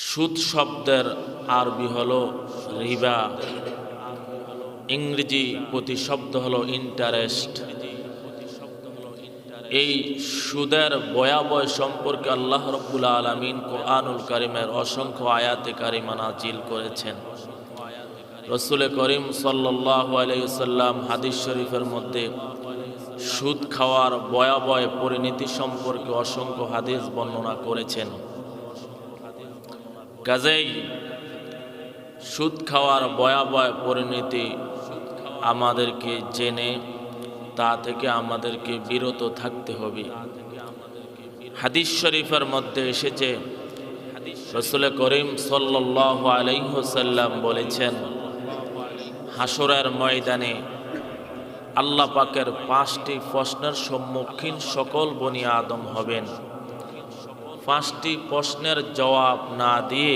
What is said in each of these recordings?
সুদ শব্দের আরবি হলো রিবা, ইংরেজি প্রতিশব্দ হলো ইন্টারেস্ট। এই সুদের ভয়াবহ সম্পর্কে আল্লাহ রাব্বুল আলামিন কোরআনুল কারীমের অসংখ্য আয়াতে কারিমা নাজিল করেছেন। রাসূল করিম সাল্লাল্লাহু আলাইহি ওয়াসাল্লাম হাদিস শরীফের মধ্যে সুদ খাওয়ার ভয়াবহ পরিণতি সম্পর্কে অসংখ্য হাদিস বর্ণনা করেছেন। কাজেই সুদ খাওয়ার ভয়াবহ পরিণতি আমাদেরকে জেনে তা থেকে আমাদেরকে বিরত থাকতে হবে। হাদিস শরীফের মধ্যে এসেছে, রাসূল করিম সাল্লাল্লাহু আলাইহি ওয়াসাল্লাম বলেছেন, হাসরের ময়দানে আল্লাহ পাকের 5টি প্রশ্নের সম্মুখীন সকল বনি আদম হবেন। 5টি প্রশ্নের জবাব না দিয়ে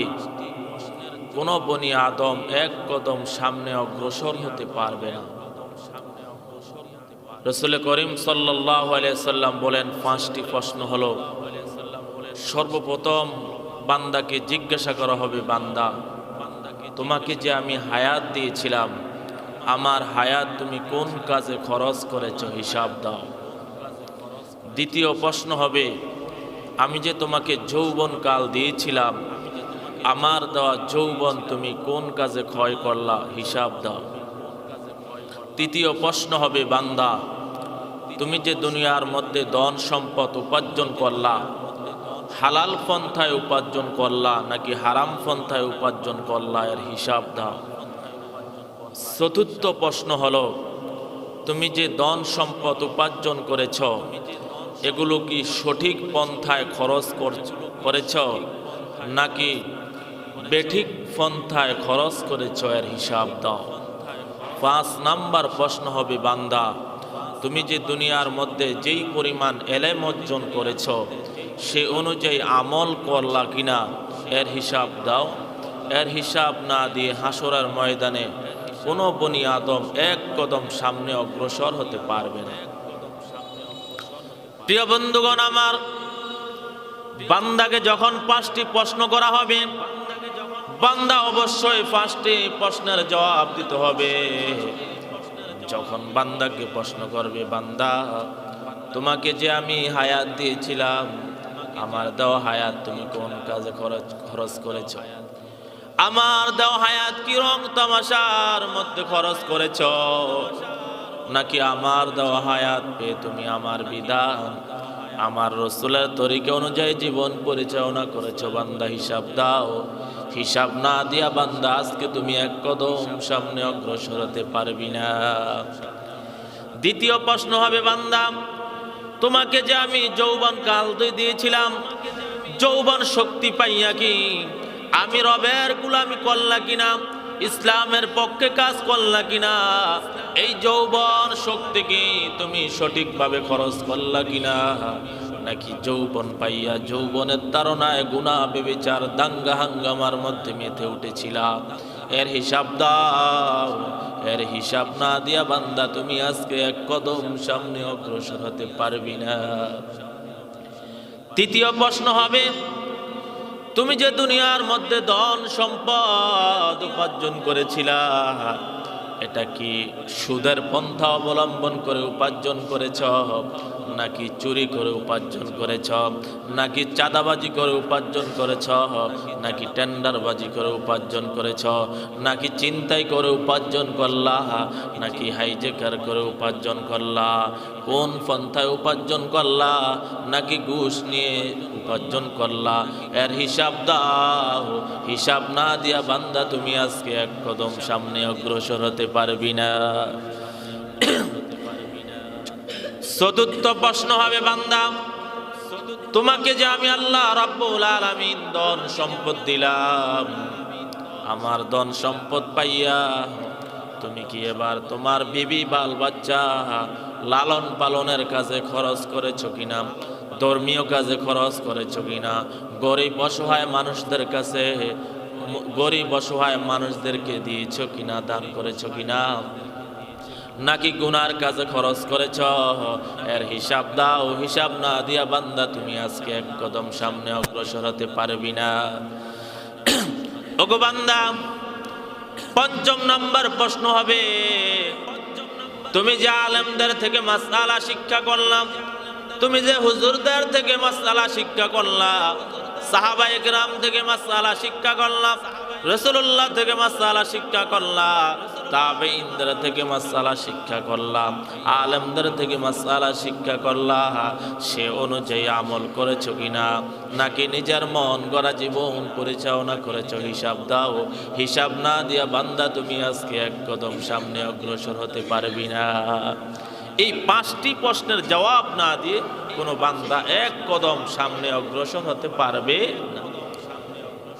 কোনো বনি আদম এক কদম সামনে অগ্রসর হতে পারবে না। রাসূল করিম সাল্লাল্লাহু আলাইহি ওয়াসাল্লাম বলেন, 5টি প্রশ্ন হলো, সর্বপ্রথম বান্দাকে জিজ্ঞাসা করা হবে, বান্দা তোমাকে যে আমি হায়াত দিয়েছিলাম, আমার হায়াত তুমি কোন কাজে খরচ করেছো হিসাব দাও। দ্বিতীয় প্রশ্ন হবে, আমি যে তোমাকে যৌবন কাল দিয়েছিলাম, আমার দেওয়া যৌবন তুমি কোন কাজে ক্ষয় করলা হিসাব দাও। তৃতীয় প্রশ্ন হবে, বান্দা তুমি যে দুনিয়ার মধ্যে ধন সম্পদ উপার্জন করলা, হালাল পন্থায় উপার্জন করলা নাকি হারাম পন্থায় উপার্জন করলা এর হিসাব দাও। চতুর্থ প্রশ্ন হলো, তুমি যে ধন সম্পদ উপার্জন করেছ এগুলো কি সঠিক পন্থায় খরচ করেছ নাকি বেঠিক পন্থায় খরচ করেছ এর হিসাব দাও। 5 নাম্বার প্রশ্ন হবে, বান্দা তুমি যে দুনিয়ার মধ্যে যেই পরিমাণ এলেম অর্জন করেছ সে অনুযায়ী আমল করলা কিনা এর হিসাব দাও। এর হিসাব না দিয়ে হাসরের ময়দানে কোনো বনি আদম এক কদম সামনে অগ্রসর হতে পারবে না। প্রিয় বন্ধুগণ আমার, বান্দাকে যখন 5টি প্রশ্ন করা হবে, বান্দা অবশ্যই 5টি প্রশ্নের জবাব দিতে হবে। যখন বান্দাকে প্রশ্ন করবে, বান্দা তোমাকে যে আমি হায়াত দিয়েছিলাম, আমার দেওয়া হায়াত তুমি কোন কাজে খরচ করেছ, আমার দেওয়া হায়াত কি রং তামাশার মধ্যে খরচ করেছ নাকি আমার দেওয়া হায়াত পেয়ে তুমি আমার বিধান, আমার রাসূলের তরিকা অনুযায়ী জীবন পরিচালনা করেছো। বান্দা হিসাব দাও। হিসাব না দিয়া বান্দা আজকে তুমি এক কদম সামনে অগ্রসর হতে পারবি না। দ্বিতীয় প্রশ্ন হবে, বান্দা তোমাকে যে আমি যৌবন কাল দিয়েছিলাম, যৌবন শক্তি পাইয়া কি আমি রবের গোলামি করলা কিনা, ইসলামের পক্ষে কাজ করলা কিনা, এই যৌবন শক্তি কি তুমি সঠিকভাবে খরচ করলা কিনা, নাকি যৌবন পাইয়া যৌবনের তাড়নায় গুনাহ বেবিচার দাঙ্গা হাঙ্গামার মধ্যে মেতে উঠেছিলাম, এর হিসাব দাও। এর হিসাব না দিয়া বান্দা তুমি আজকে এক কদম সামনে অগ্রসর হতে পারবি না। তৃতীয় প্রশ্ন হবে, তুমি যে দুনিয়ার মধ্যে ধন সম্পদ উপার্জন করেছিলা, এটা কি সুদের পন্থা অবলম্বন করে উপার্জন করেছ নাকি চুরি করে উপার্জন করেছ, নাকি চাঁদাবাজি করে উপার্জন করেছ, নাকি টেন্ডারবাজি করে উপার্জন করেছ, নাকি চিন্তাই করে উপার্জন করলা, নাকি হাইজেকার করে উপার্জন করলা, কোন পন্থায় উপার্জন করলা, নাকি ঘুষ নিয়ে উপার্জন করলা, এর হিসাব দাও। হিসাব না দিয়া বান্দা তুমি আজকে এক কদম সামনে অগ্রসর হতে পারবি না। চতুর্থ প্রশ্ন হবে, বান্দা তোমাকে যে আমি আল্লাহ রাব্বুল আলামিন ধন সম্পদ দিলাম, আমার ধন সম্পদ পাইয়া তুমি কি এবার তোমার বিবি বাল বাচ্চা লালন পালনের কাজে খরচ করেছো কিনা, ধর্মীয় কাজে খরচ করেছো কিনা, গরিব অসহায় মানুষদের কাছে গরিব অসহায় মানুষদেরকে দিয়েছো কিনা, দান করেছো কিনা, নাকি গুনার কাজে খরচ করেছ, এর হিসাব দাও। হিসাব না দিয়া বান্দা তুমি আজকে এক কদম সামনে অগ্রসর হতে পারবি না। ওগো বান্দা, পঞ্চম নাম্বার প্রশ্ন হবে, তুমি যে আলেমদের থেকে মাসআলা শিক্ষা করলাম, তুমি যে হুজুরদের থেকে মাসআলা শিক্ষা করলাম, সাহাবায়ে কেরাম থেকে মাসআলা শিক্ষা করলাম, রাসূলুল্লাহ থেকে মাসআলা শিক্ষা করলাম, তাবেঈনদের থেকে মাসআলা শিক্ষা করলাম, আলেমদের থেকে মাসআলা শিক্ষা করলাম, সে অনুযায়ী আমল করেছো কিনা, নাকি নিজের মন গড়া জীবন পরিচালনা করেছো? হিসাব দাও। হিসাব না দিয়া বান্দা তুমি আজকে এক কদম সামনে অগ্রসর হতে পারবি না। এই পাঁচটি প্রশ্নের জবাব না দিয়ে কোনো বান্দা এক কদম সামনে অগ্রসর হতে পারবে না।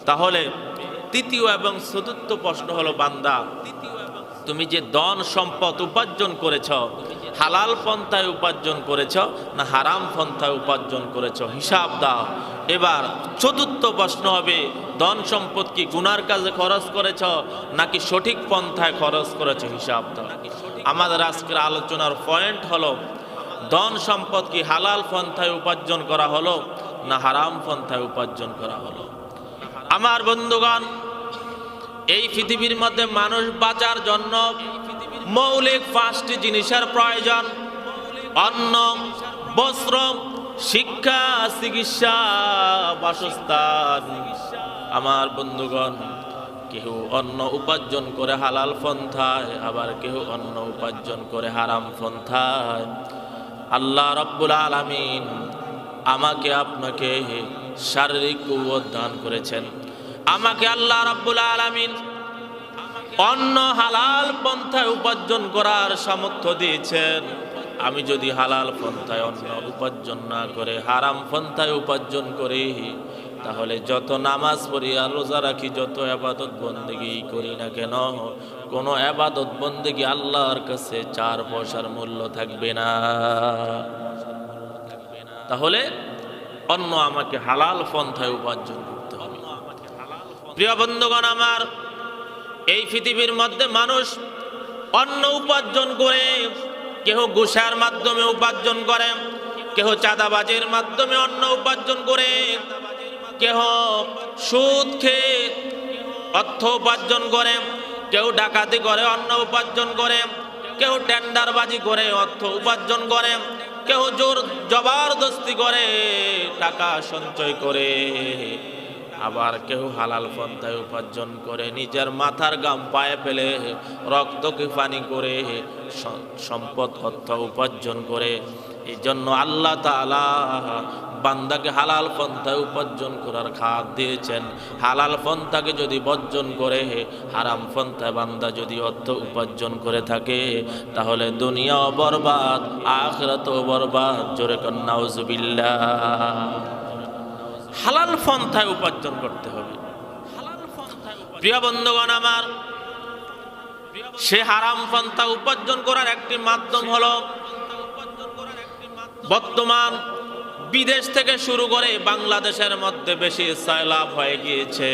তাহলে তৃতীয় এবং চতুর্থ প্রশ্ন হলো, বান্দা তুমি যে ধন সম্পদ উপার্জন করেছ, হালাল পন্থায় উপার্জন করেছ না হারাম পন্থায় উপার্জন করেছ? হিসাব দাও। এবার চতুর্থ প্রশ্ন হবে, ধন সম্পদ কি গুনার কাজে খরচ করেছ নাকি সঠিক পন্থায় খরচ করেছ? হিসাব দাও। আমাদের আজকের আলোচনার পয়েন্ট হলো, ধন সম্পদ কি হালাল পন্থায় উপার্জন করা হলো না হারাম পন্থায় উপার্জন করা হলো? আমার বন্ধুগণ, এই পৃথিবীর মধ্যে মানুষ বাঁচার জন্য মৌলিক পাঁচটি জিনিসের প্রয়োজন: অন্ন, বস্ত্র, শিক্ষা, চিকিৎসা, বাসস্থান। আমার বন্ধুগণ, কেউ অন্ন উপার্জন করে হালাল পন্থায়, আবার কেউ অন্ন উপার্জন করে হারাম পন্থায়। আল্লাহ রাব্বুল আলামিন আমাকে আপনাকে শারীরিক কুওয়াত দান করেছেন। আমাকে আল্লাহ রাব্বুল আলামিন অন্ন হালাল পন্থায় উপার্জন করার সামর্থ্য দিয়েছেন। আমি যদি হালাল পন্থায় অন্ন উপার্জন না করে হারাম পন্থায় উপার্জন করি, তাহলে যত নামাজ পড়ি আর রোজা রাখি, যত ইবাদত বন্দেগী করি না কেন, কোনো ইবাদত বন্দেগী আল্লাহর কাছে 4 পয়সার মূল্য থাকবে না। তাহলে অন্ন আমাকে হালাল পন্থায় উপার্জন করতে হবে। প্রিয় বন্ধুগণ আমার, এই পৃথিবীর মধ্যে মানুষ অন্ন উপার্জন করে, কেহ ঘুষের মাধ্যমে উপার্জন করে, কেহ চাঁদাবাজির মাধ্যমে অন্ন উপার্জন করে, কেহ সুদ খেয়ে অর্থ উপার্জন করে, কেউ ডাকাতি করে অন্ন উপার্জন করে, কেউ টেন্ডারবাজি করে অর্থ উপার্জন করে, কেউ জোর জবরদস্তি করে টাকা সঞ্চয় করে, আবার কেউ হালাল পন্থায় উপার্জন করে নিজের মাথার গাম পায়ে ফেলে রক্তকে পানি করে সম্পদ অর্থ উপার্জন করে। এই জন্য আল্লাহ তাআলা বান্দাকে হালাল পন্থায় উপার্জন করার খাত দিয়েছেন। হালাল পন্থাকে যদি বর্জন করে, হারাম পন্থায় বান্দা যদি অর্থ উপার্জন করে থাকে, তাহলে দুনিয়াও বরবাদ, আখিরাতও বরবাদ। জোরে কর নাউজুবিল্লাহ। হালাল পন্থায় উপার্জন করতে হবে। প্রিয় বন্ধুগণ আমার, সে হারাম পন্থা উপার্জন করার একটি মাধ্যম হলো, বর্তমান বিদেশ থেকে শুরু করে বাংলাদেশের মধ্যে বেশি সয়লাভ হয়ে গিয়েছে।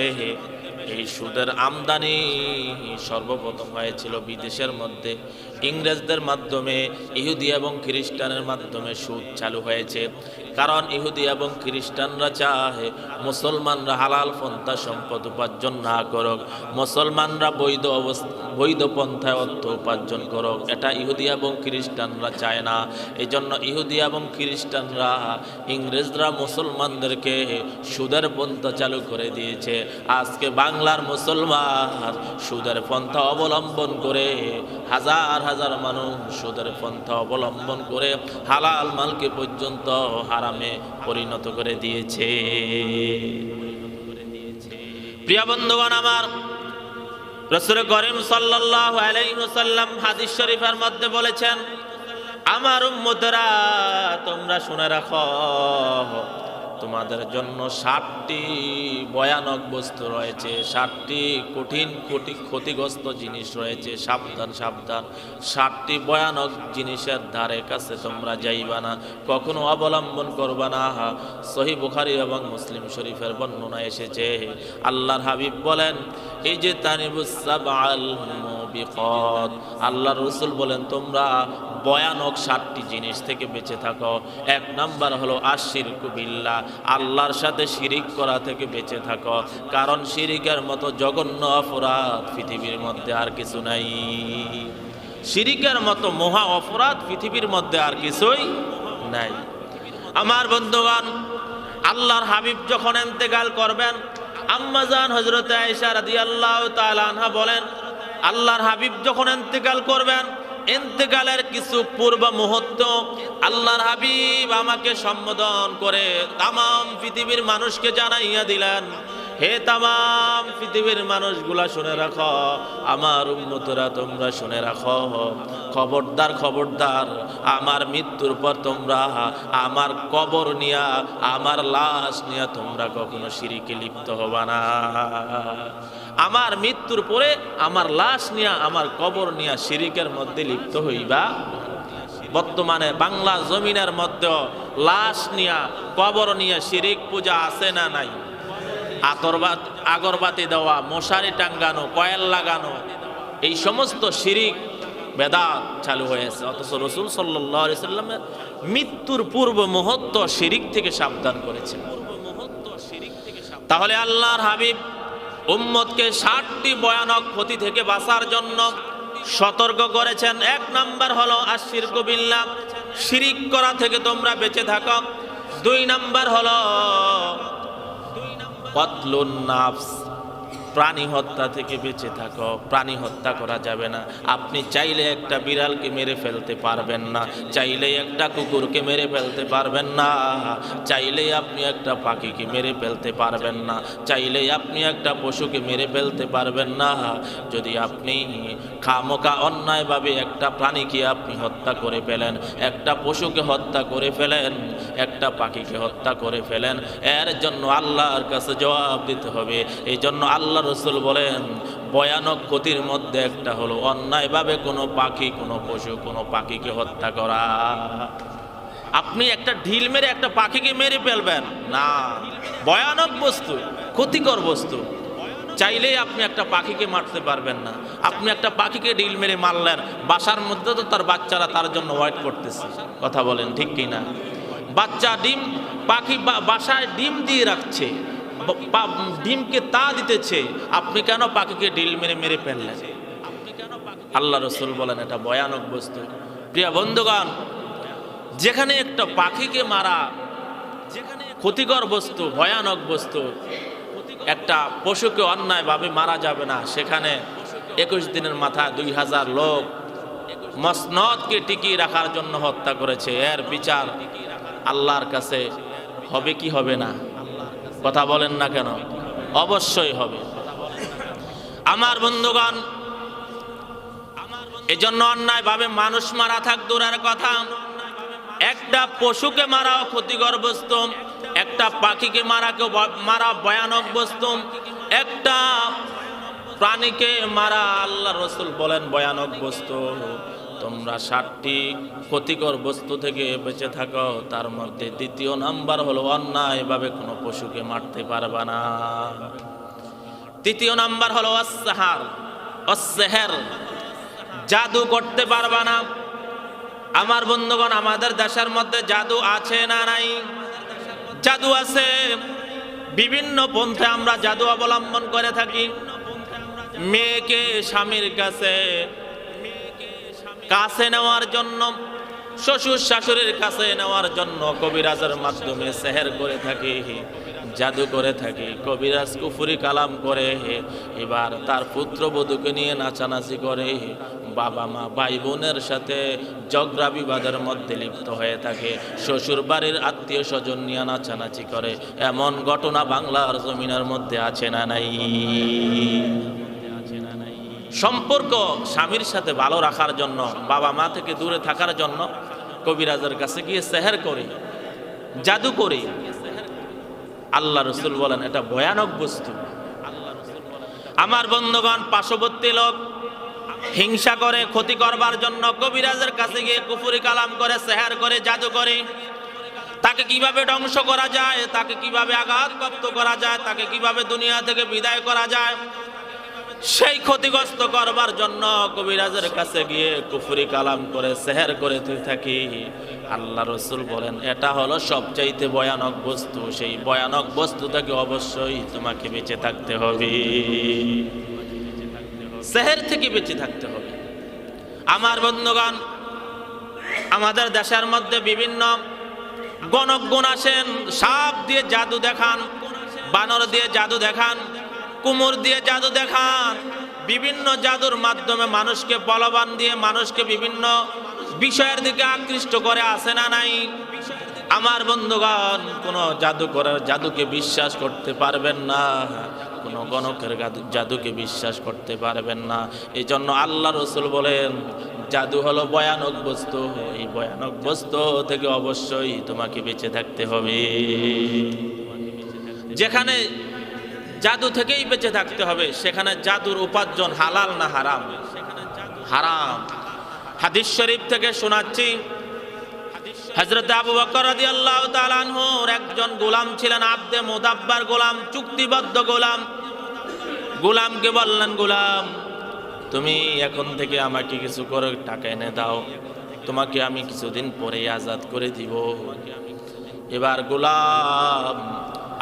এই সুদের আমদানি সর্বপ্রথম হয়েছিল বিদেশের মধ্যে। ইংরেজদের মাধ্যমে, ইহুদি এবং খ্রিস্টানের মাধ্যমে সুদ চালু হয়েছে। কারণ ইহুদি এবং খ্রিস্টানরা চায় মুসলমানরা হালাল পন্থা সম্পদ উপার্জন না করুক, মুসলমানরা বৈধ পন্থায় অর্থ উপার্জন করুক। এটা ইহুদি এবং খ্রিস্টানরা চায় না। এই জন্য ইহুদি এবং খ্রিস্টানরা, ইংরেজরা মুসলমানদেরকে সুদের পন্থা চালু করে দিয়েছে। আজকে বাংলার মুসলমান সুদের পন্থা অবলম্বন করে, হাজার হাজার মানুষ সুদের পন্থা অবলম্বন করে হালাল মালকে পর্যন্ত হারামে পরিণত করে দিয়েছে। প্রিয় বন্ধুগণ আমার, রাসূল করিম সাল্লাল্লাহু আলাইহি ওয়াসাল্লাম হাদিস শরীফের মধ্যে বলেছেন, আমার উম্মতেরা তোমরা শুনে রাখো, তোমাদের জন্য 7টি ভয়ানক বস্তু রয়েছে, 7টি কঠিন ক্ষতিগ্রস্ত জিনিস রয়েছে। সাবধান সাবধান, 7টি ভয়ানক জিনিসের ধারে কাছে তোমরা যাইবা না, কখনো অবলম্বন করবা না। সহিহ বুখারী এবং মুসলিম শরীফের বর্ণনা এসেছে, আল্লাহর হাবিব বলেন, এই যে তানিবুস সাবআল মুবিকাত, আল্লাহর রাসূল বলেন তোমরা ভয়ানক 7টি জিনিস থেকে বেঁচে থাকো। 1 নাম্বার হলো আশিরকু বিল্লাহ, আল্লাহর সাথে শিরিক করা থেকে বেঁচে থাকো, কারণ শিরিকের মতো জঘন্য অপরাধ পৃথিবীর মধ্যে আর কিছু নাই। শিরিকের মতো মহা অপরাধ পৃথিবীর মধ্যে আর কিছুই নাই। আমার বন্ধুগণ, আল্লাহর হাবিব যখন ইন্তেকাল করবেন, আম্মা জান হযরত আয়েশা রাদিয়াল্লাহু তাআলা আনহা বলেন, আল্লাহর হাবিব যখন ইন্তেকাল করবেন, ইন্তেকালের কিছু পূর্ব মুহূর্ত আল্লাহর হাবিব আমাকে সম্বোধন করে তামাম পৃথিবীর মানুষকে জানাইয়া দিলেন, হে তামাম পৃথিবীর মানুষগুলা শুনে রাখো, আমার উম্মতরা তোমরা শুনে রাখো, খবরদার খবরদার, আমার মৃত্যুর পর তোমরা আমার কবর নিয়া, আমার লাশ নিয়া তোমরা কখনো শিরকে লিপ্ত হবা না। আমার মৃত্যুর পরে আমার লাশ নিয়া, আমার কবর নিয়া শিরিকের মধ্যে লিপ্ত হইবা। বর্তমানে বাংলা জমিনের মধ্যে লাশ নিয়া, কবর নিয়া শিরিক পূজা আছে না নাই? আগরবাতি দেওয়া, মশারি টাঙ্গানো, কয়েল লাগানো, এই সমস্ত শিরিক বেদাত চালু হয়েছে। অথচ রাসূল সাল্লাল্লাহু আলাইহি সাল্লামের মৃত্যুর পূর্ব মুহূর্ত শিরিক থেকে সাবধান করেছেন। তাহলে আল্লাহর হাবিব উম্মতকে 60টি ভয়ানক ক্ষতি থেকে বাঁচার জন্য সতর্ক করেছেন। 1 নাম্বার হলো আশিরকু বিল্লাহ, শিরিক করা থেকে তোমরা বেঁচে থাকো। 2 নাম্বার হলো কতলুন নাফস, প্রাণী হত্যা থেকে বেঁচে থাকো। প্রাণী হত্যা করা যাবে না। আপনি চাইলে একটা বিড়ালকে মেরে ফেলতে পারবেন না, চাইলে একটা কুকুরকে মেরে ফেলতে পারবেন না, চাইলে আপনি একটা পাখিকে মেরে ফেলতে পারবেন না, চাইলে আপনি একটা পশুকে মেরে ফেলতে পারবেন না। যদি আপনি খামোকা অন্যায়ভাবে একটা প্রাণীকে আপনি হত্যা করে ফেলেন, একটা পশুকে হত্যা করে ফেলেন, একটা পাখিকে হত্যা করে ফেলেন, এর জন্য আল্লাহর কাছে জবাব দিতে হবে। এই জন্য আল্লাহ রাসূল বলেন, ভয়ানক ক্ষতির মধ্যে একটা হলো অন্যায়ভাবে কোনো পাখি, কোনো পশু, কোনো পাখিকে হত্যা করা। আপনি একটা ঢিল মেরে একটা পাখিকে মেরে ফেলবেন না, ভয়ানক বস্তু, ক্ষতিকর বস্তু। চাইলেই আপনি একটা পাখিকে মারতে পারবেন না। আপনি একটা পাখিকে ঢিল মেরে মারলেন, বাসার মধ্যে তো তার বাচ্চারা তার জন্য ওয়েট করতেছে। কথা বলেন ঠিক কি না? বাচ্চা ডিম, পাখি বাসায় ডিম দিয়ে রাখছে, ডিমকে তা দিতেছে, আপনি কেন পাখিকে ঢিল মেরে মেরে ফেললেন? আল্লাহ রাসূল বলেন এটা ভয়ানক বস্তু। প্রিয় বন্ধুগণ, যেখানে একটা পাখিকে মারা যেখানে ক্ষতিকর বস্তু, ভয়ানক বস্তু, একটা পশুকে অন্যায়ভাবে মারা যাবে না, সেখানে 21 দিনের মাথায় 2000 লোক মসনদকে টিকিয়ে রাখার জন্য হত্যা করেছে। এর বিচার আল্লাহর কাছে হবে কি হবে না? কথা বলেন না কেন? অবশ্যই হবে। আমার বন্ধুগণ, এজন্য অন্যায়ভাবে মানুষ মারা থাক দূরের কথা, একটা পশুকে মারাও ক্ষতিকর বস্তু, একটা পাখিকে মারা ভয়ানক বস্তু, একটা প্রাণীকে মারা আল্লাহ রাসূল বলেন ভয়ানক বস্তু। তোমরা 60টি ক্ষতিকর বস্তু থেকে বেঁচে থাকো। তার মধ্যে 2য় নাম্বার হলো অন্যায়ভাবে কোনো পশুকে মারতে পারবা না। 3য় নাম্বার হলো অসসেহের, জাদু করতে পারবা না। আমার বন্ধুগণ, আমাদের দেশের মধ্যে জাদু আছে না নাই? জাদু আছে। বিভিন্ন পন্থে আমরা জাদু অবলম্বন করে থাকি। মেয়েকে স্বামীর কাছে নেওয়ার জন্য, শ্বশুর শাশুড়ির কাছে নেওয়ার জন্য কবিরাজের মাধ্যমে সেহের করে থাকি, জাদু করে থাকি। কবিরাজ কুফরি কালাম করে, এবার তার পুত্রবধূকে নিয়ে নাচানাচি করে, বাবা মা ভাই বোনের সাথে ঝগড়া বিবাদের মধ্যে লিপ্ত হয়ে থাকে, শ্বশুর বাড়ির আত্মীয় স্বজন নিয়ে নাচানাচি করে। এমন ঘটনা বাংলার জমিনের মধ্যে আছে না নাই? সম্পর্ক স্বামীর সাথে ভালো রাখার জন্য, বাবা মা থেকে দূরে থাকার জন্য কবিরাজের কাছে গিয়ে সেহের করে, জাদু করে। আল্লাহ রাসূল বলেন এটা ভয়ানক বস্তু। আমার বন্ধুগণ, পার্শ্ববর্তী লোক হিংসা করে ক্ষতি করবার জন্য কবিরাজের কাছে গিয়ে কুফরি কালাম করে, সেহের করে, জাদু করে। তাকে কিভাবে ধ্বংস করা যায়, তাকে কিভাবে আঘাতপ্রাপ্ত করা যায়, তাকে কিভাবে দুনিয়া থেকে বিদায় করা যায়, সেই ক্ষতিগ্রস্ত করবার জন্য কবিরাজের কাছে গিয়ে কুফরি কালাম করে সেহের করে থাকি। আল্লাহ রসুল বলেন এটা হলো সবচাইতে ভয়ানক বস্তু। সেই ভয়ানক বস্তু থেকে অবশ্যই তোমাকে বেঁচে থাকতে হবে, সেহের থেকে বেঁচে থাকতে হবে। আমার বন্ধুগণ, আমাদের দেশের মধ্যে বিভিন্ন গণকগুণ আসেন, সাপ দিয়ে জাদু দেখান, বানর দিয়ে জাদু দেখান, কুমোর দিয়ে জাদু দেখান, বিভিন্ন জাদুর মাধ্যমে মানুষকে বলবান দিয়ে মানুষকে বিভিন্ন বিষয়ের দিকে আকৃষ্ট করে, আসে না নাই? আমার বন্ধুগণ, কোন জাদুকে বিশ্বাস করতে পারবেন না, কোন গণকের জাদুকে বিশ্বাস করতে পারবেন না। এই জন্য আল্লাহ রসুল বলেন জাদু হলো ভয়ানক বস্তু, এই ভয়ানক বস্তু থেকে অবশ্যই তোমাকে বেঁচে থাকতে হবে। যেখানে জাদু থেকেই বেঁচে থাকতে হবে, সেখানে জাদুর উপার্জন হালাল না হারাম? হারাম। হাদিস শরীফ থেকে শোনাচ্ছি, হযরত আবু বকর রাদিয়াল্লাহু তাআলা আনহুর একজন গোলাম ছিলেন, আব্দে মুদাব্বার গোলাম, চুক্তিবদ্ধ গোলাম। গোলামকে বললেন, গোলাম তুমি এখন থেকে আমাকে কিছু করে টাকা এনে দাও, তোমাকে আমি কিছুদিন পরে আজাদ করে দিব। এবার গোলাম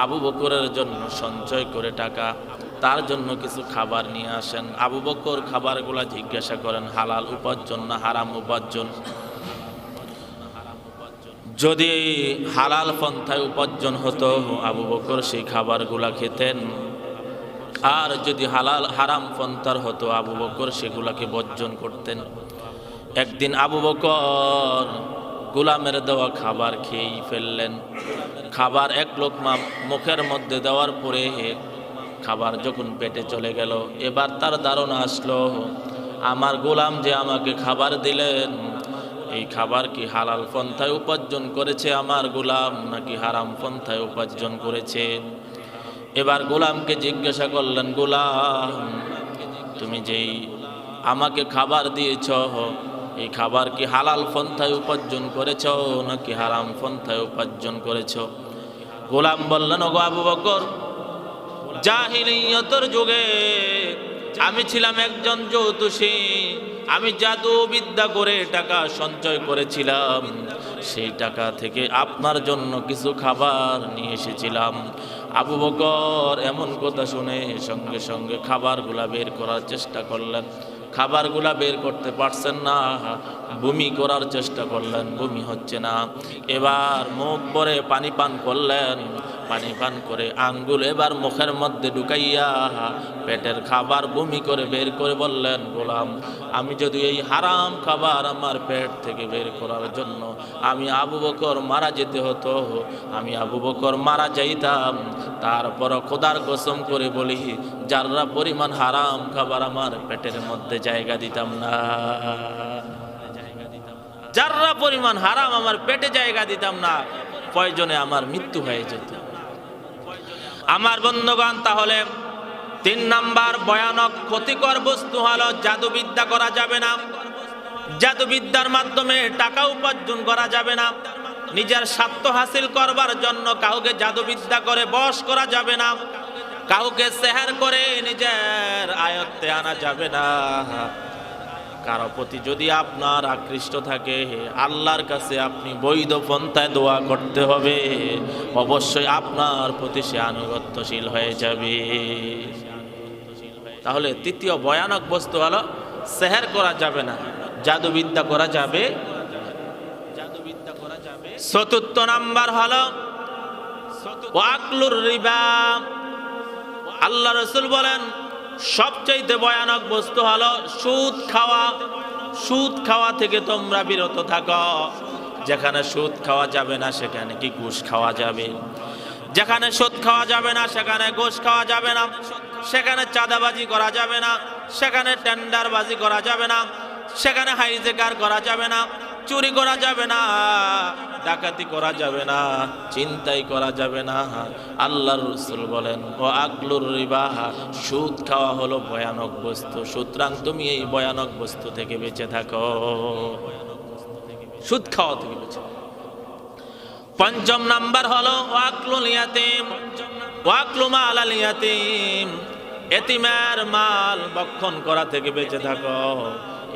আবু বকরের জন্য সঞ্চয় করে টাকা, তার জন্য কিছু খাবার নিয়ে আসেন। আবু বকর খাবারগুলা জিজ্ঞাসা করেন হালাল উপার্জন না হারাম উপার্জন। যদি হালাল পন্থায় উপার্জন হতো আবু বকর সেই খাবারগুলা খেতেন, আর যদি হারাম পন্থার হতো আবু বকর সেগুলাকে বর্জন করতেন। একদিন আবু বকর গোলামের দেওয়া খাবার খেয়েই ফেললেন। খাবার এক লোকমা মুখের মধ্যে দেওয়ার পরে খাবার যখন পেটে চলে গেল, এবার তার ধারণা আসলো আমার গোলাম যে আমাকে খাবার দিলেন, এই খাবার কি হালাল পন্থায় উপার্জন করেছে আমার গোলাম, নাকি হারাম পন্থায় উপার্জন করেছে? এবার গোলামকে জিজ্ঞাসা করলেন, গোলাম তুমি যেই আমাকে খাবার দিয়েছ, এই খাবার কি হালাল পন্থায় উপার্জন করেছ নাকি হারাম পন্থায় উপার্জন করেছ? গোলাম বললেন, ওগো আবু বকর, জাহিলিয়তের যুগে আমি ছিলাম একজন জ্যোতিষী, আমি জাদু বিদ্যা করে টাকা সঞ্চয় করেছিলাম, সেই টাকা থেকে আপনার জন্য কিছু খাবার নিয়ে এসেছিলাম। আবু বকর এমন কথা শুনে সঙ্গে সঙ্গে খাবারগুলা বের করার চেষ্টা করলেন। খাবারগুলা বের করতে পারছেন না, বমি করার চেষ্টা করলেন, বমি হচ্ছে না। এবার মুখ ভরে পানি পান করলেন, পানি পান করে আঙ্গুল এবার মুখের মধ্যে ঢুকাইয়া পেটের খাবার বমি করে বের করে বললেন, গোলাম আমি যদি এই হারাম খাবার আমার পেট থেকে বের করার জন্য আমি আবু বকর মারা যেতে হতো, আমি আবু বকর মারা যাইতাম, তারপর খোদার কসম করে বলি যারা পরিমাণ হারাম খাবার আমার পেটের মধ্যে জায়গা দিতাম না, যারা পরিমাণ হারাম আমার পেটে জায়গা দিতাম না, প্রয়োজনে আমার মৃত্যু হয়ে যেত। আমার বন্ধুগণ, তাহলে 3 নাম্বার ভয়ানক ক্ষতিকর বস্তু হলো জাদুবিদ্যা করা যাবে না। জাদুবিদ্যার মাধ্যমে টাকা উপার্জন করা যাবে না। নিজের স্বার্থ হাসিল করবার জন্য কাউকে জাদুবিদ্যা করে বশ করা যাবে না, কাউকে সেহের করে নিজের আয়ত্তে আনা যাবে না। কারো প্রতি যদি আপনার আকৃষ্ট থাকে, আল্লাহর কাছে আপনি বৈধ পন্থায় দোয়া করতে হবে, অবশ্যই আপনার প্রতি সে আনুগত্যশীল হয়ে যাবে। তাহলে 3য় ভয়ানক বস্তু হলো সেহের করা যাবে না, জাদুবিদ্যা করা যাবে। 4র্থ নাম্বার হলো ওয়াকলুর রিবা। আল্লাহ রাসূল বলেন সবচেয়ে ভয়ানক বস্তু হলো সুদ খাওয়া। সুদ খাওয়া থেকে তোমরা বিরত থাকো। যেখানে সুদ খাওয়া যাবে না সেখানে কি ঘুষ খাওয়া যাবে? যেখানে সুদ খাওয়া যাবে না সেখানে ঘুষ খাওয়া যাবে না, সেখানে চাঁদাবাজি করা যাবে না, সেখানে টেন্ডারবাজি করা যাবে না, সেখানে হাইজেকার করা যাবে না, চুরি করা যাবে না, ডাকাতি করা যাবে না, চিন্তাই করা যাবে না। আল্লাহর রাসূল বলেন ও আকলুর রিবা, সুদ খাওয়া হলো ভয়ানক বস্তু। সুতরাং তুমি এই ভয়ানক বস্তু থেকে বেঁচে থাকো, সুদ খাওয়া থেকে বেঁচে। 5ম নাম্বার হলো ওয়াকলুল ইয়াতীম, ওয়াকলু মালাল ইয়াতীম। এতিমের মাল ভক্ষণ করা থেকে বেঁচে থাকো।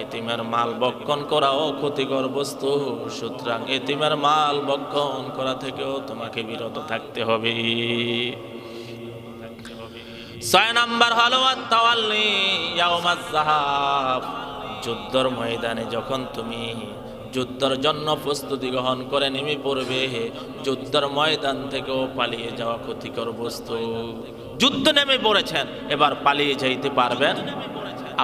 এতিমের মাল ভক্ষণ করাও ক্ষতিকর বস্তু, সুতরাং এতিমের মাল ভক্ষণ করা থেকেও তোমাকে বিরত থাকতে হবে। 6 নাম্বার হলো আত-তাওয়াল্লি ইয়াউমাজ যাহাব। যুদ্ধের ময়দানে যখন তুমি যুদ্ধের জন্য প্রস্তুতি গ্রহণ করে নেমে পড়বে, যুদ্ধের ময়দান থেকেও পালিয়ে যাওয়া ক্ষতিকর বস্তু। যুদ্ধ নেমে পড়েছেন, এবার পালিয়ে যাইতে পারবেন?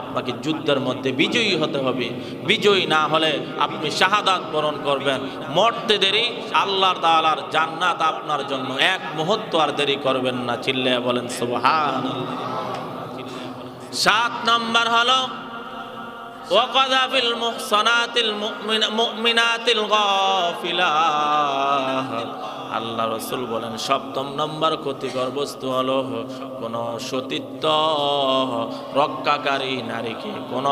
আপনাকে যুদ্ধের মধ্যে বিজয়ী হতে হবে। বিজয়ী না হলে আপনি শাহাদাত বরণ করবেন। মরতে দেরি, আল্লাহ তাআলার জান্নাত আপনার জন্য এক মুহূর্ত আর দেরি করবেন না। চিল্লায়া বলেন সুবহানাল্লাহ। 7 নাম্বার হলো ওয়াকাযাফিল মুহসানাতিল মুমিনাতিল গাফিলাত। আল্লাহ রাসূল বলেন 7ম নম্বর ক্ষতিকর বস্তু হলো কোন সতীত্ব রক্ষাকারী নারীকে, কোন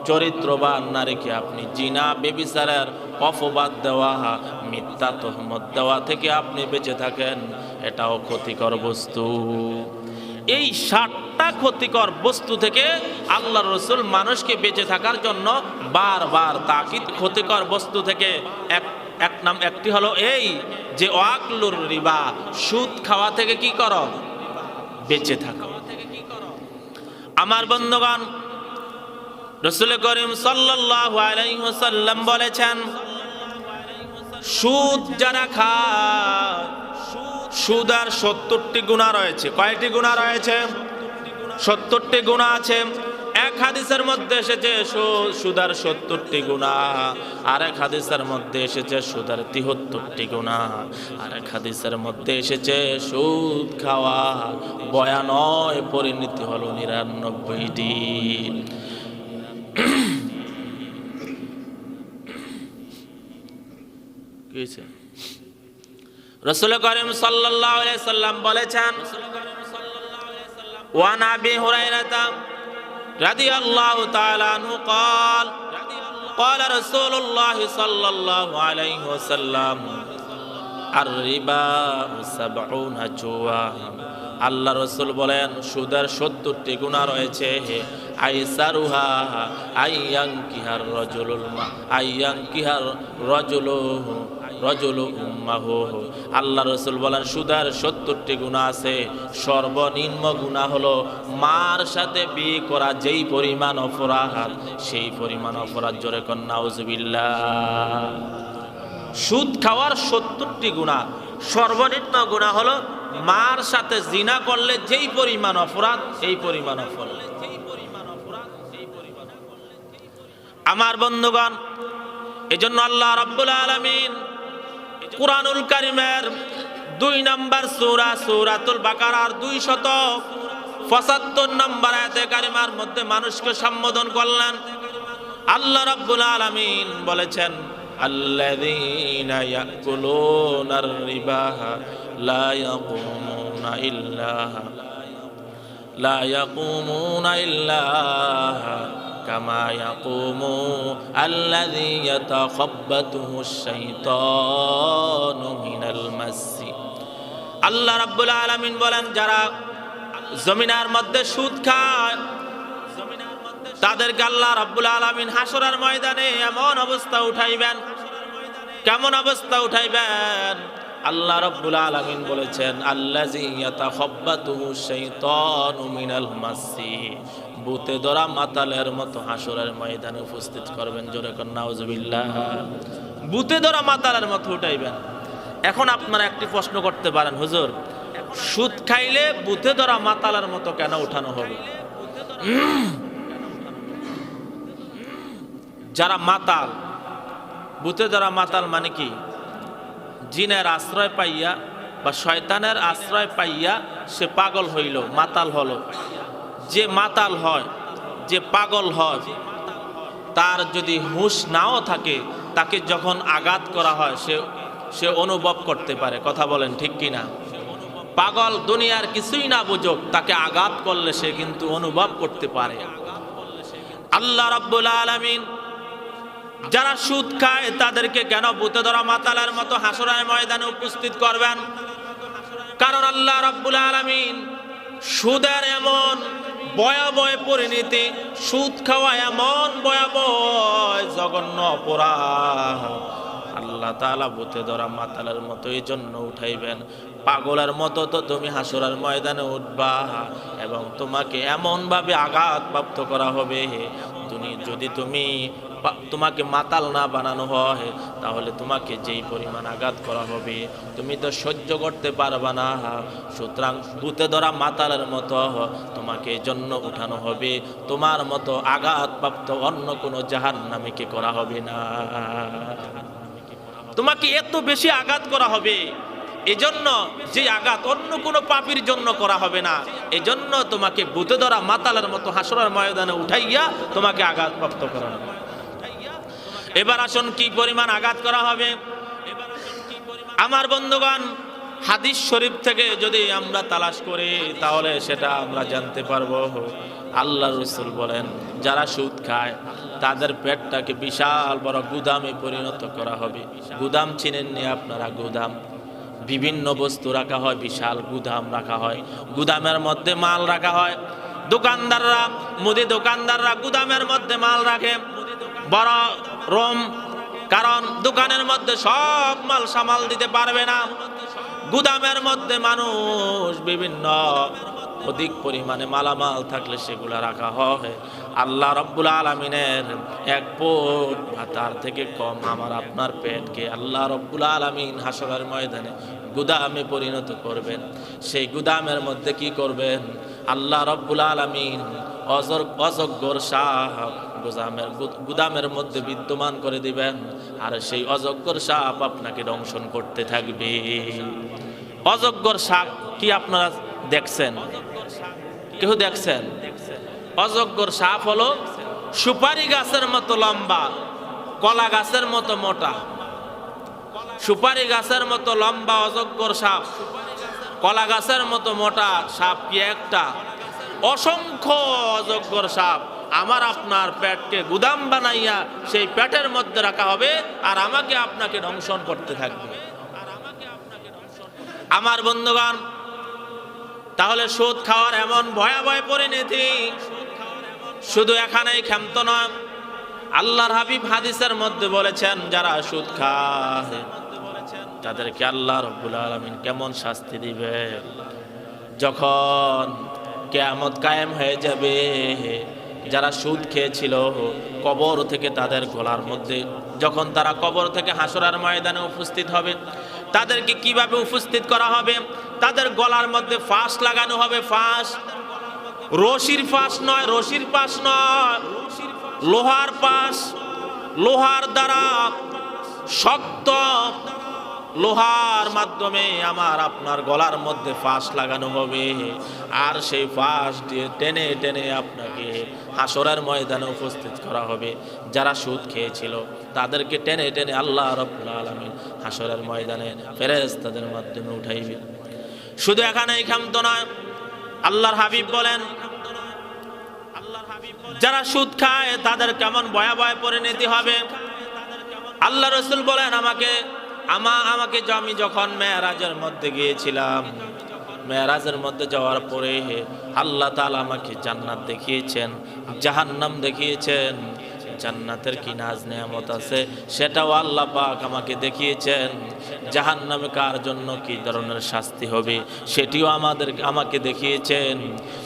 চরিত্রবান নারীকে আপনি জিনা ব্যভিচারের অপবাদ দেওয়া, মিথ্যা তহমত দেওয়া থেকে আপনি বেঁচে থাকেন, এটাও ক্ষতিকর বস্তু। এই 7টা ক্ষতিকর বস্তু থেকে আল্লাহর রাসূল মানুষকে বেঁচে থাকার জন্য বারবার তাকিদ। ক্ষতিকর বস্তু থেকে একটি হলো এই যে ওয়াকলুর রিবা, সুদ খাওয়া থেকে কি করো? বেঁচে থাকো। আমার বন্ধুগণ, রাসূল করিম সাল্লাল্লাহু আলাইহি ওয়াসাল্লাম বলেছেন, সুদ যারা খায়, সুদের 70টি গুনাহ রয়েছে। কয়টি গুনাহ রয়েছে? 70টি গুনাহ আছে। এক হাদিসের মধ্যে এসেছে সুদের 70টি গুনাহ, আর এক হাদিসের মধ্যে এসেছে সুদের 73টি গুনাহ, আর এক হাদিসের মধ্যে এসেছে সুদ খাওয়া ভয়ানক পরিণতি হলো 99টি। কি হয়েছে? রাসূল করিম সাল্লাল্লাহু আলাইহি সাল্লাম বলেছেন, ওয়ান আবি হুরায়রা রাদিয়াল্লাহু তাআলা আনহু قال قال رسول الله صلى الله عليه وسلم الربا 70 জুয়া। আল্লাহ রাসূল বলেন সুদের 70টি গুনাহ রয়েছে। আইসারুহা আইয়ানকিহার রাজুলু উম্মাহু। আল্লাহ রাসূল বলেন সুদের 70টি গুনাহ আছে। সর্বনিম্ন গুনাহ হলো মার সাথে বিয়ে করা। যেই পরিমাণ অপরাধ, সেই পরিমাণ অপরাধ। জোরে কর নাউজুবিল্লাহ। সুদ খাওয়ার 70টি গুনাহ, সর্বনিম্ন গুনাহ হলো মার সাথে জিনা করলে যেই পরিমাণ অপরাধ, এই পরিমাণ অপরাধ। আমার বন্ধুগণ, এজন্য আল্লাহ রাব্বুল আলামিন কুরআনুল কারীমের 2 নম্বর সূরা সূরাতুল বাকারার 275 নম্বর আয়াতে কারিমার মধ্যে মানুষকে সম্বোধন করলেন। আল্লাহ রাব্বুল আলামিন বলেছেন, আল্লাযীনা ইয়াকুলুনার রিবা লা ইয়াকুমুনা ইল্লা কামা ইয়াকুমু আল্লাযী ইয়াতাখাব্বাতুহুশ শাইতানু মিনাল মাসি। আল্লাহ রাব্বুল আলামিন বলেন, যারা জমিনের মধ্যে সুদ খায় তাদেরকে আল্লাহ রাব্বুল আলামিন হাসরের ময়দানে এমন অবস্থা উঠাইবেন। কেমন অবস্থা উঠাইবেন? আল্লাহ রাব্বুল আলামিন বলেছেন, আল্লাযী ইয়াতাখাব্বাতুহুশ শাইতানু মিনাল মাসি। ভূতে ধরা মাতালের মতো হাসরের ময়দানে উপস্থিত করবেন। জোরে কর নাউজুবিল্লাহ। ভূতে ধরা মাতালের মতো উঠাইবেন। এখন আপনারা একটি প্রশ্ন করতে পারেন, হুজুর সুদ খাইলে ভূতে ধরা মাতালের মতো কেন উঠানো হবে? যারা মাতাল, ভূতে ধরা মাতাল মানে কি? জিনের আশ্রয় পাইয়া বা শয়তানের আশ্রয় পাইয়া সে পাগল হইল, মাতাল হলো। যে মাতাল হয়, যে পাগল হয়, তার যদি হুঁশ নাও থাকে, তাকে যখন আঘাত করা হয় সে অনুভব করতে পারে। কথা বলেন ঠিক কিনা? পাগল দুনিয়ার কিছুই না বুঝুক, তাকে আঘাত করলে সে কিন্তু অনুভব করতে পারে। আল্লাহ রাব্বুল আলামিন যারা সুদ খায় তাদেরকে কেন ভূতে ধরা মাতালের মতো হাসরের ময়দানে উপস্থিত করবেন? কারণ আল্লাহ রাব্বুল আলামিন সুদের এমন ভয়াবহ পরিণতি, সুদ খাওয়া এমন ভয়াবহ জঘন্য অপরাধ, আল্লাহ তাআলা ভূতে ধরা মাতালের মতো এই জন্য উঠাইবেন। পাগলের মতো তো তুমি হাসরের ময়দানে উঠবা এবং তোমাকে এমন ভাবে আঘাতপ্রাপ্ত করা হবে, যদি তোমাকে মাতাল না বানানো হয় তাহলে তোমাকে যেই পরিমাণ আঘাত করা হবে তুমি তো সহ্য করতে পারবা না। সুতরাং ভূতে ধরা মাতালের মতো তোমাকে এই জন্য উঠানো হবে, তোমার মতো আঘাতপ্রাপ্ত অন্য কোনো জাহান্নামীকে করা হবে না। তোমাকে এত বেশি আঘাত করা হবে, এজন্য যে আঘাত অন্য কোনো পাপীর জন্য করা হবে না, এজন্য তোমাকে ভূতে ধরা মাতালের মতো হাসরের ময়দানে উঠাইয়া তোমাকে আঘাতপ্রাপ্ত করা হবে। এবার আসুন কি পরিমাণ আঘাত করা হবে। আমার বন্ধুগণ, হাদিস শরীফ থেকে যদি আমরা তালাশ করি তাহলে সেটা আমরা জানতে পারবো। আল্লাহ রাসূল বলেন, যারা সুদ খায় তাদের পেটটাকে বিশাল বড় গুদামে পরিণত করা হবে। গুদাম চিনেননি আপনারা? গুদাম, বিভিন্ন বস্তু রাখা হয়, বিশাল গুদাম রাখা হয়, গুদামের মধ্যে মাল রাখা হয়। দোকানদাররা, মুদি দোকানদাররা গুদামের মধ্যে মাল রাখে বড় রোম, কারণ দোকানের মধ্যে সব মাল সামাল দিতে পারবে না। গুদামের মধ্যে মানুষ বিভিন্ন অধিক পরিমাণে মালামাল থাকলে সেগুলা রাখা হয়। আল্লাহ রাব্বুল আলামিনের এক পোট ভাতার থেকে কম আমার আপনার পেটকে আল্লাহ রাব্বুল আলামিন হাসরের ময়দানে গুদামে পরিণত করবেন। সেই গুদামের মধ্যে কি করবেন? আল্লাহ রাব্বুল আলামিন অজগর সাপ গুদামের মধ্যে বিদ্যমান করে দিবেন, আর সেই অজগর সাপ আপনাকে দংশন করতে থাকবে। অজগর সাপ কি আপনারা দেখছেন? কেউ দেখছেন? অজগর সাপ হলো সুপারি গাছের মতো লম্বা, কলা গাছের মতো মোটা। সুপারি গাছের মতো লম্বা অজগর সাপ, কলা গাছের মতো মোটা সাপ কি একটা? অসংখ্য অজগর সাপ আমার আপনার পেটকে গুদাম বানাইয়া সেই পেটের মধ্যে রাখা হবে, আর আমাকে আপনাকে দংশন করতে থাকবে। আমার বন্ধুগণ, তাহলে সুদ খাওয়ার এমন ভয়াবহ পরিণতি শুধু এখানেই ক্ষান্ত নয়। আল্লাহর হাবিব হাদিসের মধ্যে বলেছেন, যারা সুদ খায় তাদেরকে আল্লাহ রাব্বুল আলামিন কেমন শাস্তি দিবে। যখন কিয়ামত কায়েম হয়ে যাবে, যারা সুদ খেয়েছিল কবর থেকে তাদের গলার মধ্যে, যখন তারা কবর থেকে হাসরের ময়দানে উপস্থিত হবে, তাদেরকে কিভাবে উপস্থিত করা হবে? তাদের গলার মধ্যে ফাঁস লাগানো হবে। ফাঁস, রশির ফাঁস নয়, রশির পাশ নয়, লোহার পাশ। লোহার দ্বারা, শক্ত লোহার মাধ্যমে আমার আপনার গলার মধ্যে ফাঁস লাগানো হবে, আর সেই ফাঁস দিয়ে টেনে টেনে আপনাকে হাসরের ময়দানে উপস্থিত করা হবে। যারা সুদ খেয়েছিল তাদেরকে টেনে টেনে আল্লাহ রাব্বুল আলামিন হাসরের ময়দানে ফেরেশতাদের মাধ্যমে উঠাইবে। শুধু এখানেই ক্ষান্ত নয়, আল্লাহর হাবিব বলেন, যারা সুদ খায় তাদের কেমন ভয়াবহ পরিণতি হবে। আল্লাহ রাসূল বলেন, আমাকে আমি যখন মেরাজের মধ্যে গিয়েছিলাম, মেরাজের মধ্যে যাওয়ার পরে আল্লাহ তাআলা আমাকে জান্নাত দেখিয়েছেন, জাহান্নাম দেখিয়েছেন। জান্নাতের কি নাজ নেয়ামত আছে সেটাও আল্লাহ পাক আমাকে দেখিয়েছেন। জাহান্নামে কার জন্য কি ধরনের শাস্তি হবে সেটিও আমাকে দেখিয়েছেন।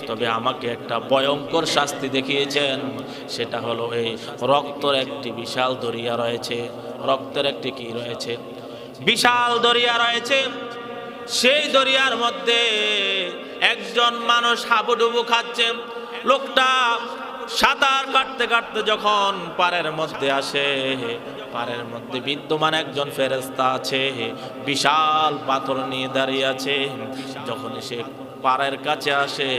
তবে আমাকে একটা ভয়ঙ্কর শাস্তি দেখিয়েছেন, সেটা হলো এই রক্তের একটি বিশাল দরিয়া রয়েছে। রক্তের একটি কি রয়েছে? বিশাল দরিয়া রয়েছে। সেই দরিয়ার মধ্যে একজন মানুষ হাবুডুবু খাচ্ছে। লোকটা সাঁতার কাটতে কাটতে যখন পাড়ের মধ্যে আসে, পাড়ের মধ্যে বিদ্যমান একজন ফেরেশতা আছে, বিশাল পাথর নিয়ে দাঁড়িয়ে আছে। যখন সে পাড়ের কাছে আসে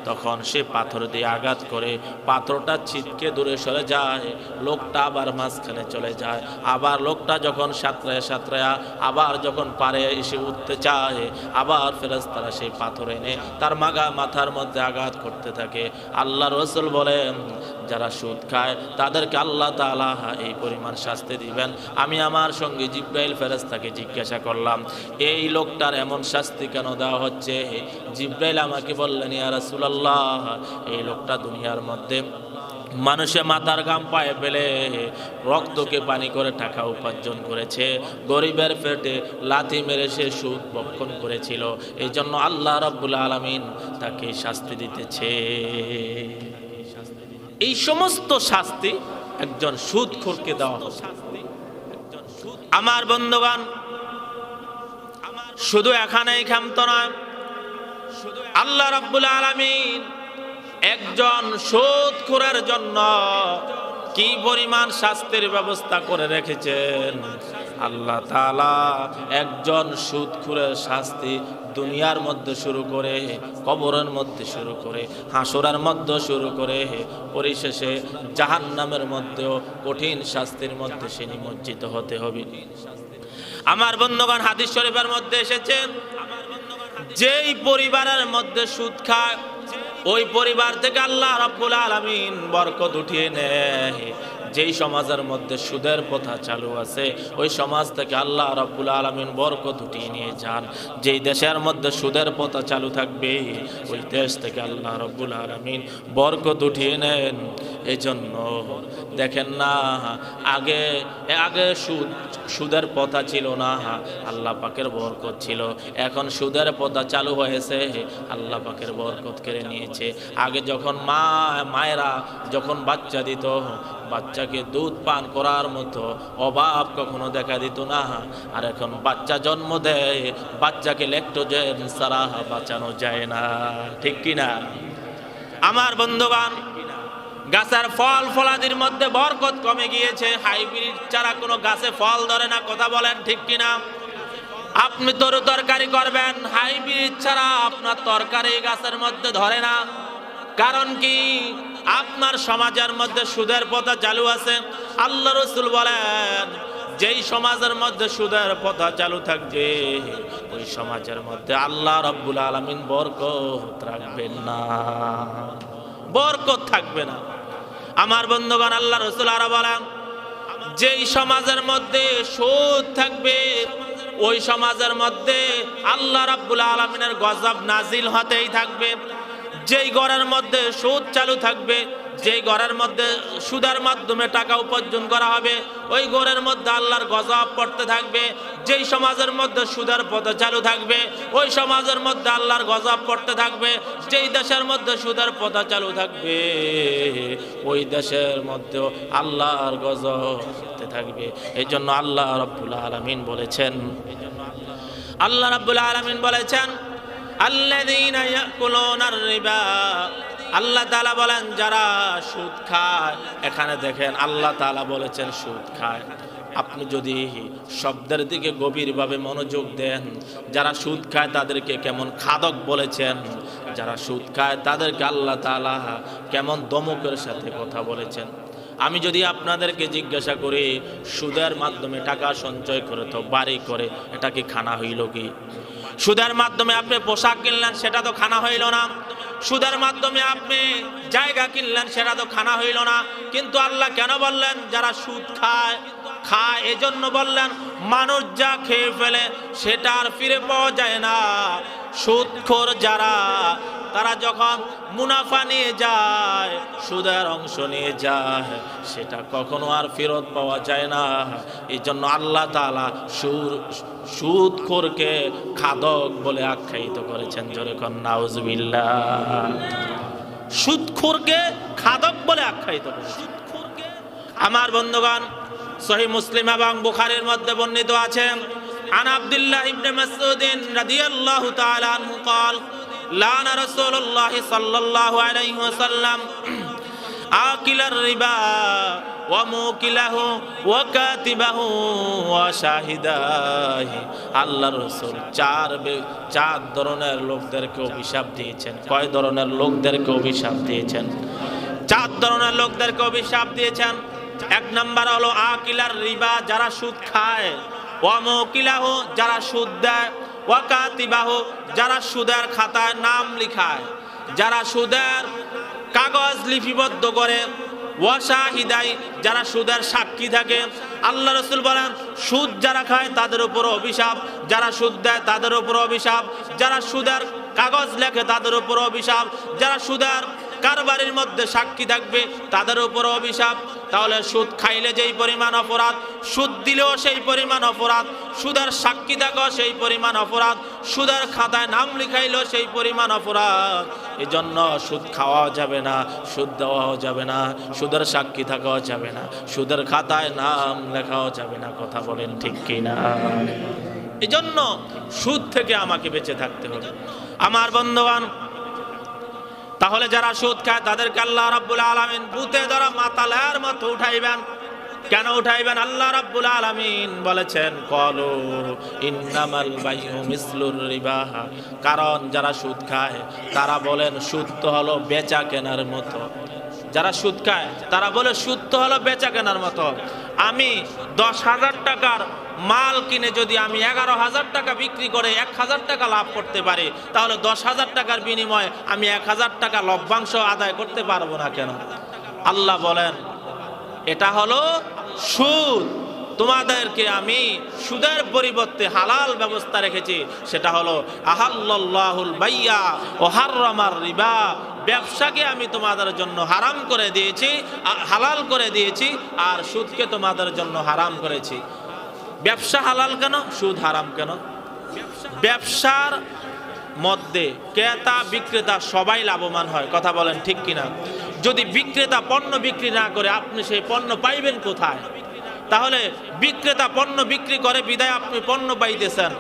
তখন সে পাথর দিয়ে আঘাত করে পাথরটা ছিটকে দূরে সরে যায়। লোকটা আবার মাঝখানে চলে যায়। আবার লোকটা যখন সাঁতরায়া আবার যখন পারে এসে উঠতে চায়, আবার ফেরেশতারা সেই পাথর এনে তার মাথার মধ্যে আঘাত করতে থাকে। আল্লাহ রাসূল বলেন, যারা সুদ খায় তাদেরকে আল্লাহ তাআলা এই পরিমাণ শাস্তি দিবেন। আমি আমার সঙ্গে জিব্রাইল ফেরেশতাকে জিজ্ঞাসা করলাম, এই লোকটার এমন শাস্তি কেন দেওয়া হচ্ছে? জিব্রাইল আমাকে বললেন, ইয়া রাসূলুল্লাহ, এই লোকটা দুনিয়ার মধ্যে মানুষে মাথার ঘাম পায়ে ফেলে রক্তকে পানি করে টাকা উপার্জন করেছে, গরিবের পেটে লাথি মেরে সে সুদ ভক্ষণ করেছিল, এই জন্য আল্লাহ রাব্বুল আলামিন তাকে শাস্তি দিতেছে। এই সমস্ত শাস্তি একজন সুদখোরকে দেওয়া হবে। আমার বন্ধুগণ, শুধু এখানেই ক্ষান্ত নয়, আল্লাহ রাব্বুল আলামিন একজন সুদখোরের জন্য কি পরিমাণ শাস্তির ব্যবস্থা করে রেখেছেন। আল্লাহ তাআলা একজন সুদখোরের শাস্তি দুনিয়ার মধ্যে শুরু করে, কবরের মধ্যে শুরু করে, হাসরের মধ্যে শুরু করে, পরিশেষে জাহান্নামের মধ্যেও কঠিন শাস্তির মধ্যে সে নিমজ্জিত হতে হবে। আমার বন্ধুগণ, হাদিস শরীফের মধ্যে এসেছে, যেই পরিবারের মধ্যে সুদ খায় ওই পরিবার থেকে আল্লাহ রাব্বুল আলামিন বরকত উঠিয়ে নেয়। যেই সমাজের মধ্যে সুদের প্রথা চালু আছে ওই সমাজ থেকে আল্লাহ রাব্বুল আলামিন বরকত উঠিয়ে নিয়ে যান। যেই দেশের মধ্যে সুদের প্রথা চালু থাকবে ওই দেশ থেকে আল্লাহ রাব্বুল আলামিন বরকত উঠিয়ে নেন। এই জন্য দেখেন না, আগে সুদের প্রথা ছিল না, আল্লাহ পাকের বরকত ছিল। এখন সুদের প্রথা চালু হয়েছে, আল্লাহ পাকের বরকত কেড়ে নিয়েছে। আগে যখন মায়েরা যখন বাচ্চা দিত, বাচ্চাকে দুধ পান করার মতো অভাব কখনো দেখা দিত না। আর এখন বাচ্চা জন্ম দেয়, বাচ্চাকে ল্যাকটোজেন ছাড়া বাঁচানো যায় না, ঠিক কিনা? আমার বন্ধুগণ, গাছের ফল ফলাদির মধ্যে বরকত কমে গিয়েছে, হাইব্রিড ছাড়া কোনো গাছে ফল ধরে না, কথা বলেন ঠিক কিনা? আপনি তরকারি করবেন, হাইব্রিড ছাড়া আপনার তরকারি গাছের মধ্যে ধরে না। কারণ কি? আপনার সমাজের মধ্যে সুদের প্রথা চালু আছে। আল্লাহ রাসূল বলেন, যেই সমাজের মধ্যে সুদের প্রথা চালু থাকবে ওই সমাজের মধ্যে আল্লাহ রাব্বুল আলামিন বরকত রাখবেন না, বরকত থাকবে না। আমার বন্ধুগণ, আল্লাহ রাসূল আরো বলেন, যেই সমাজের মধ্যে সুদ থাকবে ওই সমাজের মধ্যে আল্লাহ রাব্বুল আলামিনের গজব নাজিল হতেই থাকবে। যেই ঘরের মধ্যে সুদ চালু থাকবে, যেই ঘরের মধ্যে সুদের মাধ্যমে টাকা উপার্জন করা হবে ওই ঘরের মধ্যে আল্লাহর গজব পড়তে থাকবে। যেই সমাজের মধ্যে সুদের প্রথা চালু থাকবে ওই সমাজের মধ্যে আল্লাহর গজব পড়তে থাকবে। যেই দেশের মধ্যে সুদের প্রথা চালু থাকবে ওই দেশের মধ্যেও আল্লাহর গজব পড়তে থাকবে। এই জন্য আল্লাহ রাব্বুল আলামিন বলেছেন, আল্লাহ রাব্বুল আলামিন বলেছেন, আল্লাযীনা ইয়াকুলুনার রিবা, আল্লাহ তাআলা বলেন যারা সুদ খায়। এখানে দেখেন আল্লাহ তাআলা বলেছেন সুদ খায়। আপনি যদি শব্দের দিকে গভীরভাবে মনোযোগ দেন, যারা সুদ খায় তাদেরকে কেমন খাদক বলেছেন, যারা সুদ খায় তাদেরকে আল্লাহ তাআলা কেমন দমকের সাথে কথা বলেছেন। আমি যদি আপনাদেরকে জিজ্ঞাসা করি, সুদের মাধ্যমে টাকা সঞ্চয় করে তো বাড়ি করে, এটা কি খানা হইল কি? সুদের মাধ্যমে আপনি পোশাক কিনলেন, সেটা তো খানা হইল না। সুদের মাধ্যমে আপনি জায়গা কিনলেন, সেটা তো খানা হইল না। কিন্তু আল্লাহ কেন বললেন যারা সুদ খায়? এজন্য বললেন, মানুষ যা খেয়ে ফেলে সেটা আর ফিরে পাওয়া যায় না। সুদখোর যারা, তারা যখন মুনাফা নিয়ে যায়, সুদের অংশ নিয়ে যায়, সেটা কখনো আর ফেরত পাওয়া যায় না। এই জন্য আল্লাহ তাআলা সুদখোরকে খাদক বলে আখ্যায়িত করেছেন। জোরে কোন নাউজুবিল্লাহ। সুদখোরকে খাদক বলে আখ্যায়িত করেছেন। আমার বন্ধুগণ, সহিহ মুসলিম এবং বুখারীর মধ্যে বর্ণিত আছে, আন আব্দুল্লাহ ইবনে মাসউদ রাদিয়াল্লাহু তাআলা আনহু قال লানা রাসূলুল্লাহ সাল্লাল্লাহু আলাইহি ওয়াসাল্লাম আকিলার রিবা ওয়া মুকিলাহু ওয়া কাতিবাহু ওয়া শাহিদাহি। আল্লাহর রাসূল চার ধরনের লোকদেরকে অভিশাপ দিয়েছেন। কয় ধরনের লোকদেরকে অভিশাপ দিয়েছেন? চার ধরনের লোকদেরকে অভিশাপ দিয়েছেন। এক নাম্বার হলো আকিলার রিবা, যারা সুদ খায়, ওয়া মুকিলাহু, যারা সুদ দেয়, ওয়া কাতিবাহু, যারা সুদের খাতায় নাম লিখায়, যারা সুদের কাগজ লিপিবদ্ধ করে, ওয়া শাহিদাই, যারা সুদের সাক্ষী থাকে। আল্লাহ রাসূল বলেন সুদ যারা খায় তাদের উপর অভিশাপ, যারা সুদ দেয় তাদের উপর অভিশাপ, যারা সুদের কাগজ লেখে তাদের উপর অভিশাপ, যারা সুদের কারবারের মধ্যে সাক্ষী থাকবে তাদের উপর অভিশাপ। তাহলে সুদ খাইলে যেই পরিমাণ অপরাধ, সুদ দিলেও সেই পরিমাণ অপরাধ, সুদের সাক্ষী থাকাও সেই পরিমাণ অপরাধ, সুদের খাতায় নাম লিখাইলেও সেই পরিমাণ অপরাধ। এই জন্য সুদ খাওয়াও যাবে না, সুদ দেওয়াও যাবে না, সুদের সাক্ষী থাকাও যাবে না, সুদের খাতায় নাম লেখাও যাবে না। কথা বলেন ঠিক কিনা? এই জন্য সুদ থেকে আমাকে বেঁচে থাকতে হবে আমার বন্ধুগণ। তাহলে যারা সুদ খায় তাদেরকে আল্লাহ রাব্বুল আলামিন ভূতে ধরা মাতালের মতো উঠাইবেন। কেন উঠাইবেন? আল্লাহ রাব্বুল আলামিন বলেছেন ক্বালু ইন্নামাল বাইউ মিসলুর রিবা, কারণ যারা সুদ খায় তারা বলেন সুদ তো হলো বেচা কেনার মতো। যারা সুদ খায় তারা বলে সুদ তো হলো বেচা কেনার মতো। আমি 10,000 টাকার মাল কিনে যদি আমি 11,000 টাকা বিক্রি করে 1,000 টাকা লাভ করতে পারি, তাহলে 10,000 টাকার বিনিময়ে আমি 1,000 টাকা লভ্যাংশ আদায় করতে পারবো না কেন? আল্লাহ বলেন এটা হলো সুদ। তোমাদেরকে আমি সুদের পরিবর্তে হালাল ব্যবস্থা রেখেছি, সেটা হলো আহাল্লাল্লাহুল বাইয়া ও হাররামার রিবা। ব্যবসাকে আমি তোমাদের জন্য হারাম করে দিয়েছি, হালাল করে দিয়েছি, আর সুদকে তোমাদের জন্য হারাম করেছি। ব্যবসা হালাল কেন, সুদ হারাম কেন? ব্যবসার মধ্যে ক্রেতা বিক্রেতা সবাই লাভবান হয়। কথা বলেন ঠিক কিনা? যদি বিক্রেতা পণ্য বিক্রি না করে আপনি সেই পণ্য পাইবেন কোথায়? তাহলে বিক্রেতা পণ্য বিক্রি করে বিদায় আপনি পণ্য পাইতেছেন,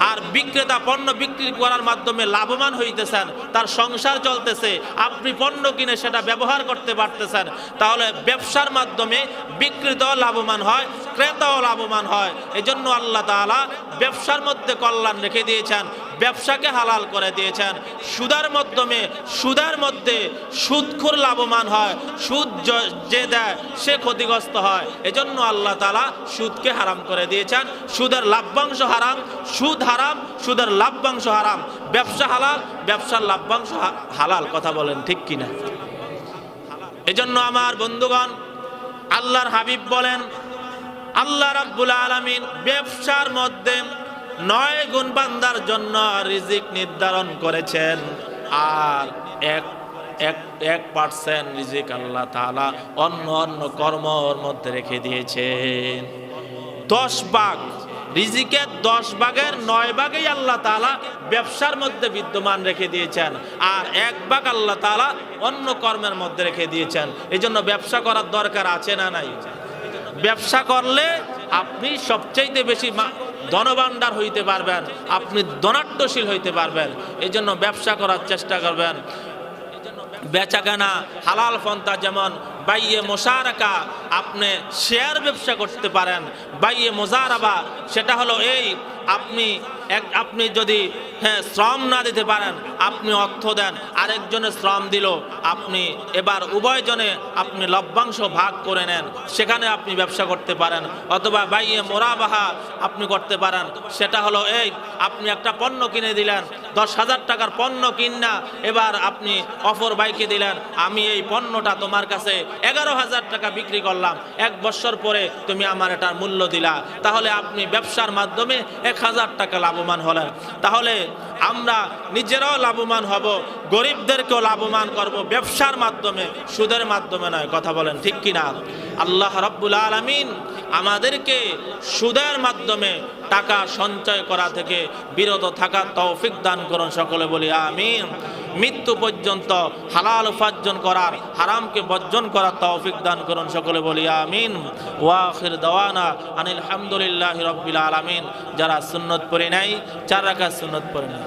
আর বিক্রেতা পণ্য বিক্রি করার মাধ্যমে লাভবান হইতেছেন, তার সংসার চলতেছে, আপনি পণ্য কিনে সেটা ব্যবহার করতে পারতেছেন। তাহলে ব্যবসার মাধ্যমে বিক্রেতাও লাভবান হয়, ক্রেতাও লাভবান হয়। এজন্য আল্লাহ তাআলা ব্যবসার মধ্যে কল্যাণ রেখে দিয়েছেন, ব্যবসাকে হালাল করে দিয়েছেন। সুদের মধ্যে সুদখোর লাভবান হয়, সুদ যে দেয় সে ক্ষতিগ্রস্ত হয়। এজন্য আল্লাহ তাআলা সুদকে হারাম করে দিয়েছেন। সুদের লাভ্যাংশ হারাম, সুদ হারাম, সুদের লাভ্যাংশ হারাম। ব্যবসা হালাল, ব্যবসার লাভ্যাংশ হালাল। কথা বলেন ঠিক কিনা? এজন্য আমার বন্ধুগণ, আল্লাহর হাবিব বলেন আল্লাহ রাব্বুল আলামিন ব্যবসার মধ্যে 9 গুণ বান্দার জন্য রিজিক নির্ধারণ করেছেন, আর 1% রিজিক আল্লাহ তাআলা অন্য কর্মের মধ্যে রেখে দিয়েছেন। 10 ভাগ রিজিকের 10 ভাগের 9 ভাগই আল্লাহ তাআলা ব্যবসার মধ্যে বিদ্যমান রেখে দিয়েছেন, আর 1 ভাগ আল্লাহ তাআলা অন্য কর্মের মধ্যে রেখে দিয়েছেন। এই জন্য ব্যবসা করার দরকার আছে না নাই? ব্যবসা করলে আপনি সবচাইতে বেশি ধনভাণ্ডার হইতে পারবেন, আপনি ধনাঢ্যশীল হইতে পারবেন। এই জন্য ব্যবসা করার চেষ্টা করবেন। বেচা কেনা হালাল পন্থা, যেমন বাইয়ে মোশারাকা, আপনি শেয়ার ব্যবসা করতে পারেন। বাইয়ে মোজারাবা, সেটা হলো এই আপনি যদি শ্রম না দিতে পারেন, আপনি অর্থ দেন, আরেকজনের শ্রম দিল, আপনি এবার উভয়জনে আপনি লভ্যাংশ ভাগ করে নেন, সেখানে আপনি ব্যবসা করতে পারেন। অথবা বাইয়ে মোরাবাহা আপনি করতে পারেন। সেটা হলো এই আপনি একটা পণ্য কিনে দিলেন, 10,000 টাকার পণ্য কিনা এবার আপনি অপর বাইকে দিলেন, আমি এই পণ্যটা তোমার কাছে 11,000 টাকা বিক্রি করলাম, 1 বছর পরে তুমি আমার এটার মূল্য দিলা। তাহলে আপনি ব্যবসার মাধ্যমে 1,000 টাকা লাভবান হলেন। তাহলে আমরা নিজেরাও লাভবান হব, গরিবদেরকেও লাভবান করব ব্যবসার মাধ্যমে, সুদের মাধ্যমে নয়। কথা বলেন ঠিক কিনা? আল্লাহ রাব্বুল আলামিন আমাদেরকে সুদের মাধ্যমে টাকা সঞ্চয় করা থেকে বিরত থাকার তৌফিক দান করুন। সকলে বলি আমিন। মৃত্যু পর্যন্ত হালাল উপার্জন করার, হারামকে বর্জন করার তৌফিক দান করুন। সকলে বলি আমিন। ওয়া আখির দাওয়ানা আনিল হামদুলিল্লাহি রাব্বিল আলামিন। যারা সুন্নত পড়ে নাই 4 রাকাত সুন্নত পড়ে নাই।